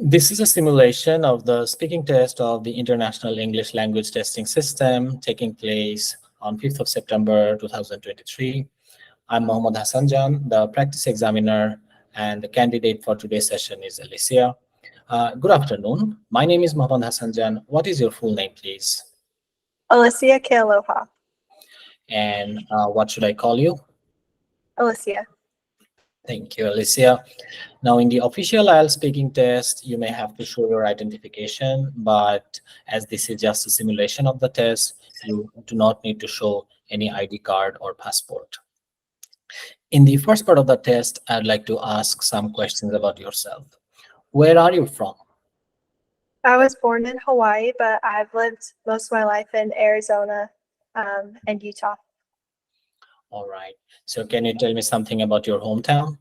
This is a simulation of the speaking test of the International English Language Testing System taking place on 5th of September 2023. I'm Mohammad Hassanjan, the practice examiner, and the candidate for today's session is Alicia. Good afternoon. My name is Mohammad Hassanjan. What is your full name, please? Alicia Kealoha. And what should I call you? Alicia. Thank you, Alicia. Now, in the official IELTS speaking test, you may have to show your identification, but as this is just a simulation of the test, you do not need to show any ID card or passport. In the first part of the test, I'd like to ask some questions about yourself. Where are you from? I was born in Hawaii, but I've lived most of my life in Arizona and Utah. All right. So can you tell me something about your hometown?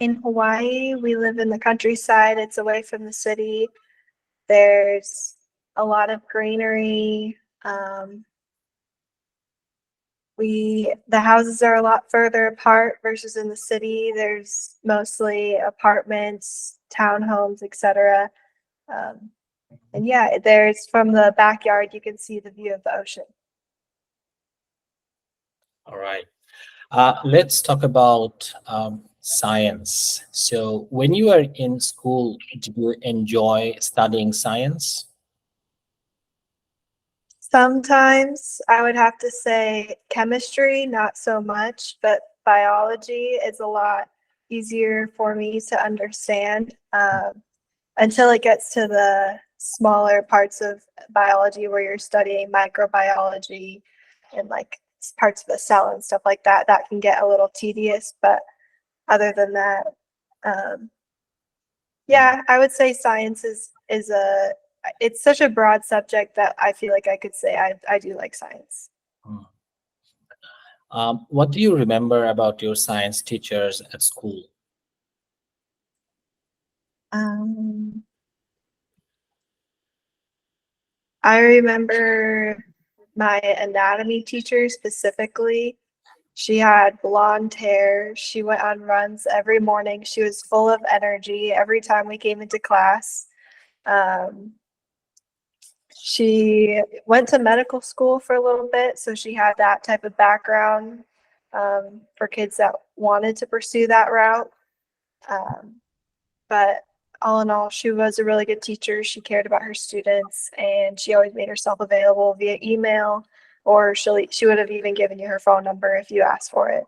In Hawaii, we live in the countryside. It's away from the city. There's a lot of greenery. The houses are a lot further apart versus in the city. There's mostly apartments, townhomes, etc. And yeah, there's from the backyard, you can see the view of the ocean. All right. Let's talk about science. So when you were in school, did you enjoy studying science? Sometimes I would have to say chemistry, not so much, but biology is a lot easier for me to understand until it gets to the smaller parts of biology where you're studying microbiology and like parts of the cell and stuff like that. That can get a little tedious, but other than that, yeah, I would say science is it's such a broad subject that I feel like I could say I do like science. What do you remember about your science teachers at school? I remember my anatomy teacher specifically. She had blonde hair. She went on runs every morning. She was full of energy every time we came into class. She went to medical school for a little bit, so she had that type of background for kids that wanted to pursue that route. But all in all, she was a really good teacher. She cared about her students, and she always made herself available via email, or she would have even given you her phone number if you asked for it.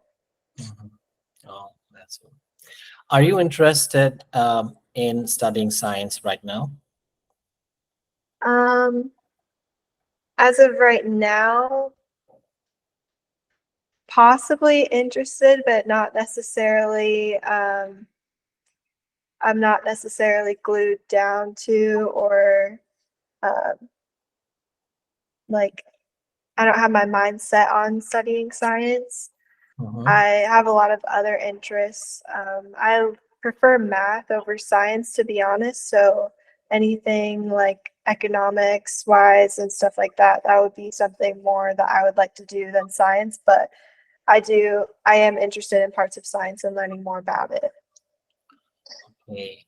Oh, that's good. Are you interested in studying science right now? As of right now, possibly interested, but not necessarily. I'm not necessarily glued down to, or like I don't have my mind set on studying science. I have a lot of other interests. I prefer math over science, to be honest. So anything like economics wise and stuff like that, that would be something more that I would like to do than science. But I am interested in parts of science and learning more about it. Okay.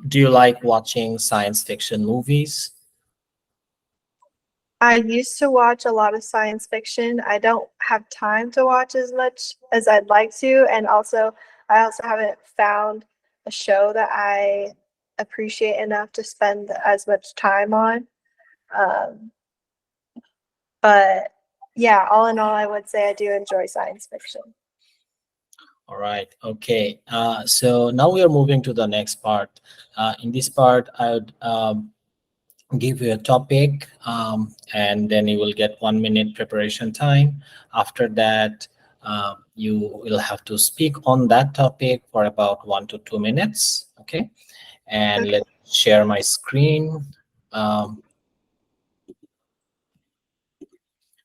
Do you like watching science fiction movies? I used to watch a lot of science fiction. I don't have time to watch as much as I'd like to. And also, I also haven't found a show that I appreciate enough to spend as much time on. But yeah, all in all, I would say I do enjoy science fiction. All right. Okay. So now we are moving to the next part. In this part, I would give you a topic, and then you will get 1 minute preparation time. After that, you will have to speak on that topic for about 1 to 2 minutes. Okay. And let's share my screen.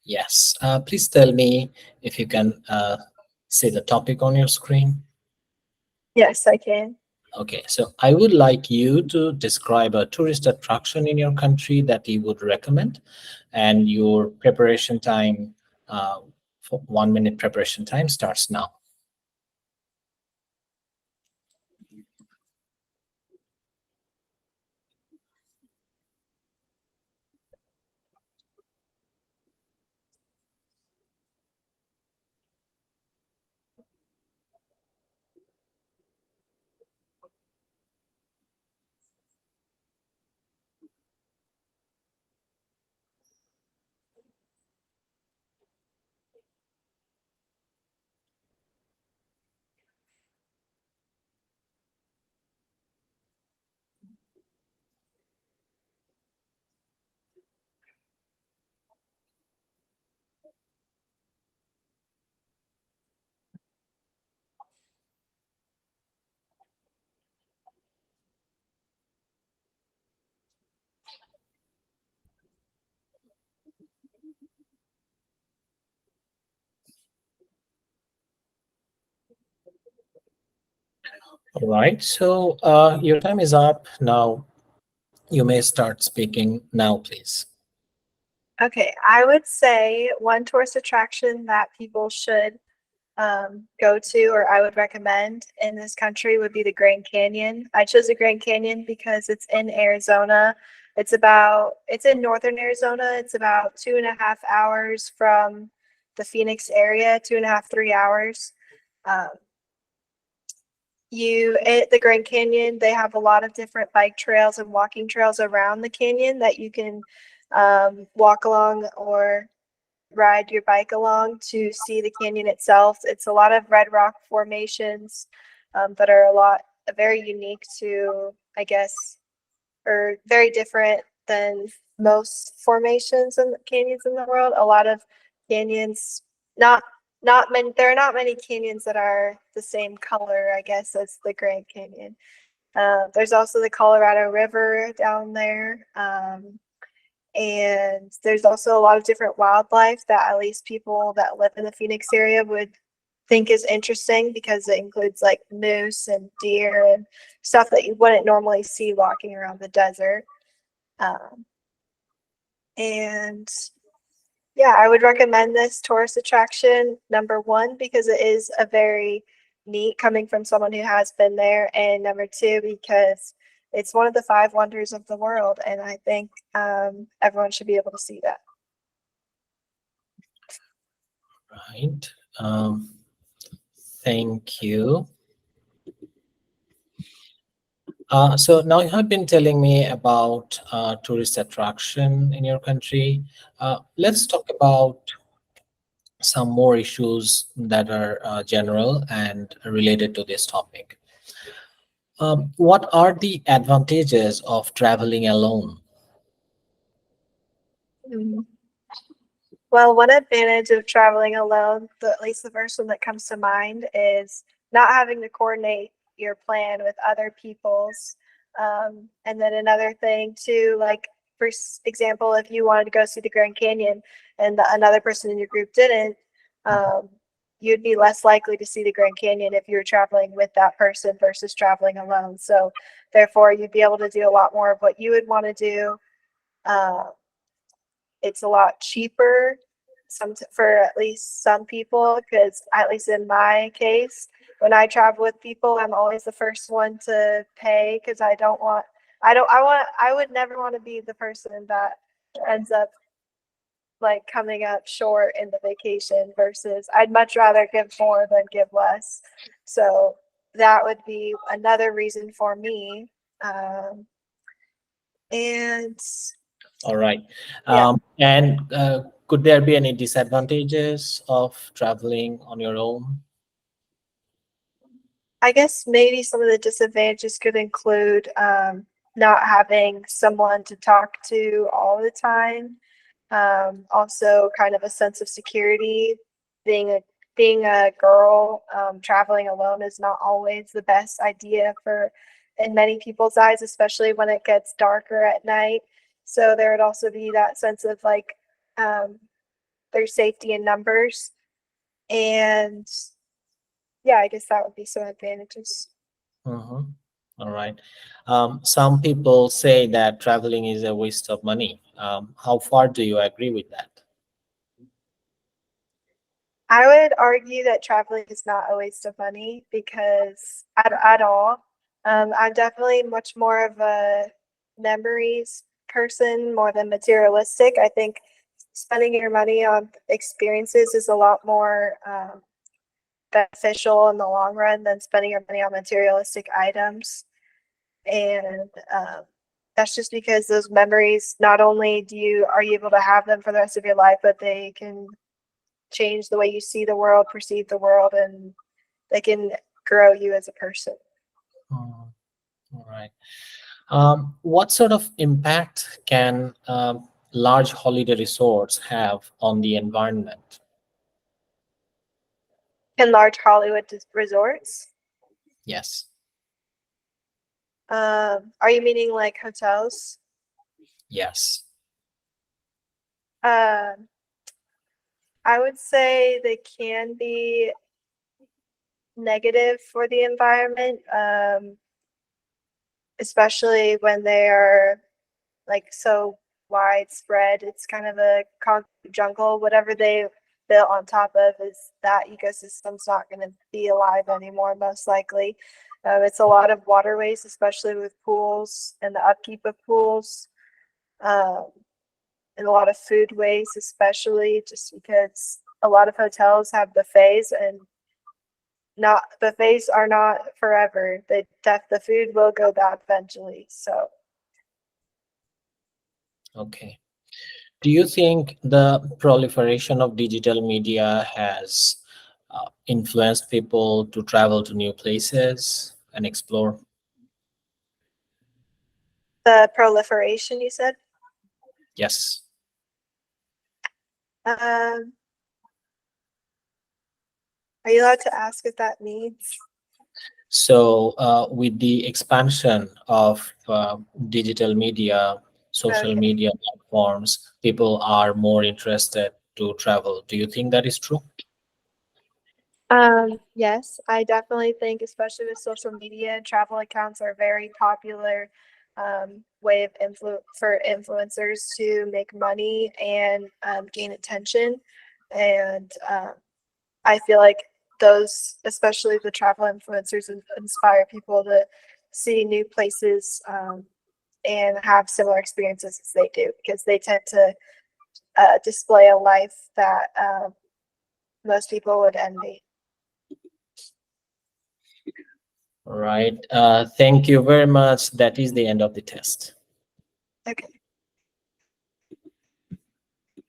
Yes. Please tell me if you can see the topic on your screen. Yes, I can. Okay, so I would like you to describe a tourist attraction in your country that you would recommend, and your preparation time, for 1 minute preparation time starts now. All right. So your time is up now. You may start speaking now, please. Okay, I would say one tourist attraction that people should go to, or I would recommend in this country, would be the Grand Canyon. I chose the Grand Canyon because it's in Arizona. It's in northern Arizona. It's about 2.5 hours from the Phoenix area, 2.5, 3 hours. Um, you at the Grand Canyon, they have a lot of different bike trails and walking trails around the canyon that you can walk along or ride your bike along to see the canyon itself. It's a lot of red rock formations that are very unique to, I guess, or very different than most formations and canyons in the world. A lot of canyons, not not many. There are not many canyons that are the same color, I guess, as the Grand Canyon. There's also the Colorado River down there. And there's also a lot of different wildlife that at least people that live in the Phoenix area would think is interesting, because it includes like moose and deer and stuff that you wouldn't normally see walking around the desert. Um, and yeah, I would recommend this tourist attraction, number one, because it is a very neat, coming from someone who has been there, and number two, because it's one of the five wonders of the world, and I think everyone should be able to see that. Right. Thank you. So now you have been telling me about tourist attraction in your country. Let's talk about some more issues that are general and related to this topic. What are the advantages of traveling alone? Mhm. Well, one advantage of traveling alone, at least the first one that comes to mind, is not having to coordinate your plan with other people's. And then another thing too, like for example, if you wanted to go see the Grand Canyon and another person in your group didn't, um, you'd be less likely to see the Grand Canyon if you were traveling with that person versus traveling alone. So therefore, you'd be able to do a lot more of what you would want to do. Uh, it's a lot cheaper for at least some people, because at least in my case, when I travel with people, I'm always the first one to pay, because I would never want to be the person that ends up like coming up short in the vacation, versus I'd much rather give more than give less. So that would be another reason for me. And All right. yeah, And could there be any disadvantages of traveling on your own? I guess maybe some of the disadvantages could include not having someone to talk to all the time. Also, kind of a sense of security. Being a being a girl, traveling alone is not always the best idea for in many people's eyes, especially when it gets darker at night. So there would also be that sense of like their safety in numbers, and yeah, I guess that would be some advantages. Mhm. All right. Some people say that traveling is a waste of money. How far do you agree with that? I would argue that traveling is not a waste of money, because at all. I'm definitely much more of a memories person more than materialistic. I think spending your money on experiences is a lot more beneficial in the long run than spending your money on materialistic items. And that's just because those memories, not only are you able to have them for the rest of your life, but they can change the way you see the world, perceive the world, and they can grow you as a person. Mhm. All right. What sort of impact can large holiday resorts have on the environment? In large Hollywood resorts, Yes. are you meaning like hotels? Yes. Um, I would say they can be negative for the environment, especially when they are like so widespread. It's kind of a concrete jungle. Whatever they built on top of is that ecosystem's not going to be alive anymore, most likely. It's a lot of waterways, especially with pools and the upkeep of pools, um, and a lot of food waste, especially just because a lot of hotels have buffets, and not buffets are not forever. The food will go bad eventually. So Okay. Do you think the proliferation of digital media has influenced people to travel to new places and explore? the proliferation, you said? Yes. Um, are you allowed to ask what that means? So, with the expansion of digital media, social Okay. media platforms, people are more interested to travel. Do you think that is true? Yes, I definitely think, especially with social media, travel accounts are a very popular way of for influencers to make money and gain attention. And I feel like those, especially the travel influencers, inspire people to see new places and have similar experiences as they do, because they tend to display a life that most people would envy. All right. Thank you very much. That is the end of the test. Okay.